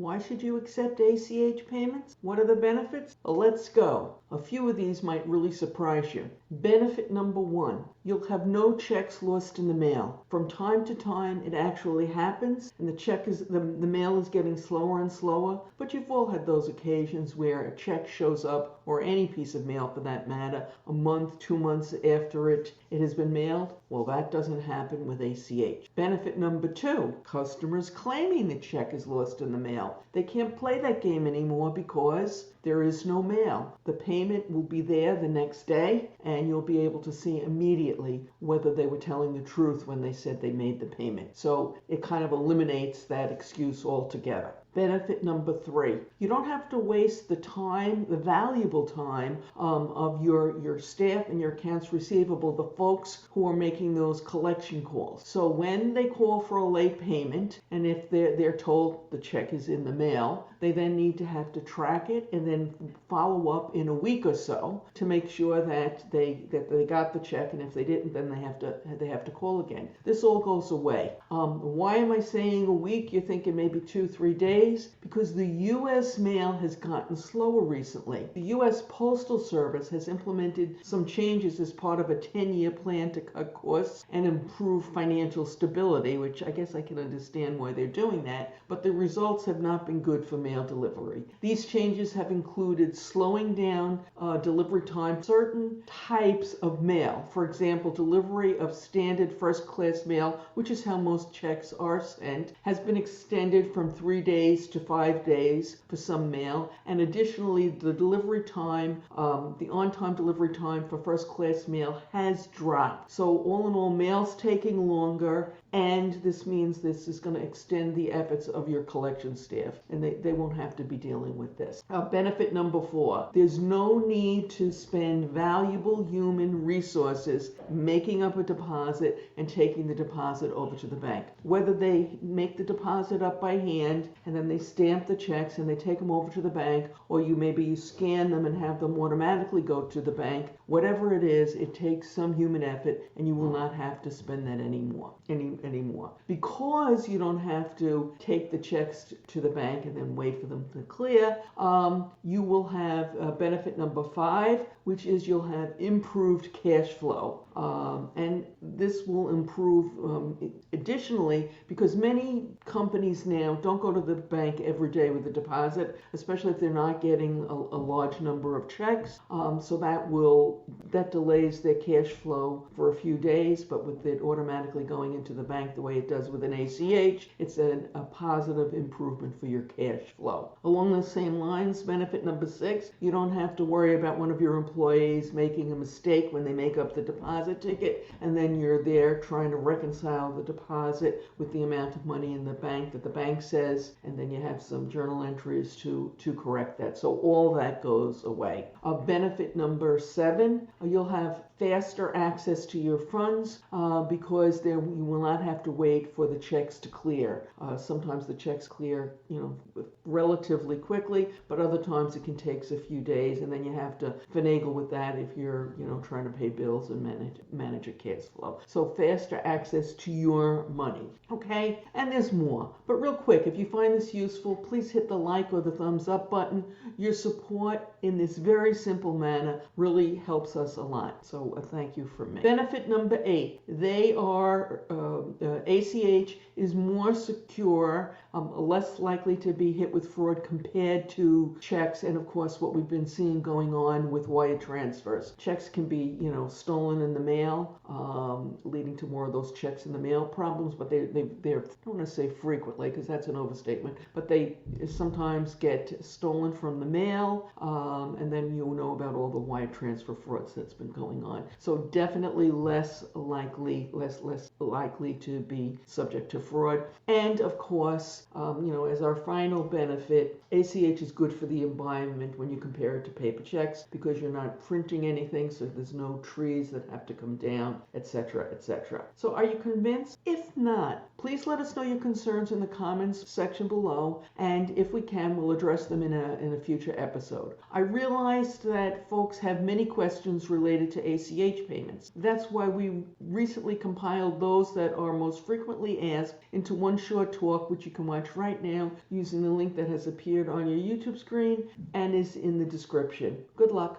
Why should you accept ACH payments? What are the benefits? Well, let's go. A few of these might really surprise you. Benefit number 1, you'll have no checks lost in the mail. From time to time, it actually happens, and the mail is getting slower and slower, but you've all had those occasions where a check shows up, or any piece of mail for that matter, a month, 2 months after it has been mailed. Well, that doesn't happen with ACH. Benefit number 2, customers claiming the check is lost in the mail. They can't play that game anymore because there is no mail. The payment will be there the next day, and you'll be able to see immediately whether they were telling the truth when they said they made the payment. So it kind of eliminates that excuse altogether. Benefit number 3, you don't have to waste the time, the valuable time of your staff and your accounts receivable, the folks who are making those collection calls. So when they call for a late payment, and if they're told the check is in the mail, they then need to have to track it and then follow up in a week or so to make sure that they got the check, and if they didn't, then they have to call again. This all goes away. Why am I saying a week? You're thinking maybe 2-3 days. Because the U.S. mail has gotten slower recently. The U.S. Postal Service has implemented some changes as part of a 10-year plan to cut costs and improve financial stability, which I guess I can understand why they're doing that, but the results have not been good for mail delivery. These changes have included slowing down delivery time, certain types of mail. For example, delivery of standard first-class mail, which is how most checks are sent, has been extended from 3 days to 5 days for some mail, and additionally the delivery time, the on-time delivery time for first-class mail has dropped. So all in all, mail's taking longer, and this means this is going to extend the efforts of your collection staff, and they won't have to be dealing with this. Benefit number 4, there's no need to spend valuable human resources making up a deposit and taking the deposit over to the bank. Whether they make the deposit up by hand and then they stamp the checks and they take them over to the bank, or maybe you scan them and have them automatically go to the bank, whatever it is, it takes some human effort, and you will not have to spend that anymore. Because you don't have to take the checks to the bank and then wait for them to clear, you will have benefit number 5, which is you'll have improved cash flow. And this will improve additionally, because many companies now don't go to the bank every day with a deposit, especially if they're not getting a large number of checks. So that delays their cash flow for a few days, but with it automatically going into the bank the way it does with an ACH, it's a positive improvement for your cash flow. Along the same lines, benefit number 6, you don't have to worry about one of your employees making a mistake when they make up the deposit ticket, and then you're there trying to reconcile the deposit with the amount of money in the bank that the bank says, and then you have some journal entries to correct that. So all that goes away. Benefit number 7, you'll have faster access to your funds because you will not have to wait for the checks to clear. Sometimes the checks clear, relatively quickly, but other times it can take a few days, and then you have to finagle with that if you're, trying to pay bills and manage your cash flow. So faster access to your money. Okay, and there's more. But real quick, if you find this useful, please hit the like or the thumbs up button. Your support in this very simple manner really helps us a lot. So a thank you from me. Benefit number 8, ACH is more secure, less likely to be hit with fraud compared to checks, and of course what we've been seeing going on with wire transfers. Checks can be, stolen in the mail, leading to more of those checks in the mail problems, but they're I don't want to say frequently because that's an overstatement, but they sometimes get stolen from the mail, and then you'll know about all the wire transfer frauds that's been going on. So definitely less likely to be subject to fraud. And of course, as our final benefit, ACH is good for the environment when you compare it to paper checks, because you're not printing anything, so there's no trees that have to come down, etc., etc. So are you convinced? If not, please let us know your concerns in the comments section below, and if we can, we'll address them in a future episode. I realized that folks have many questions related to ACH payments. That's why we recently compiled those those that are most frequently asked into one short talk, which you can watch right now using the link that has appeared on your YouTube screen and is in the description. Good luck.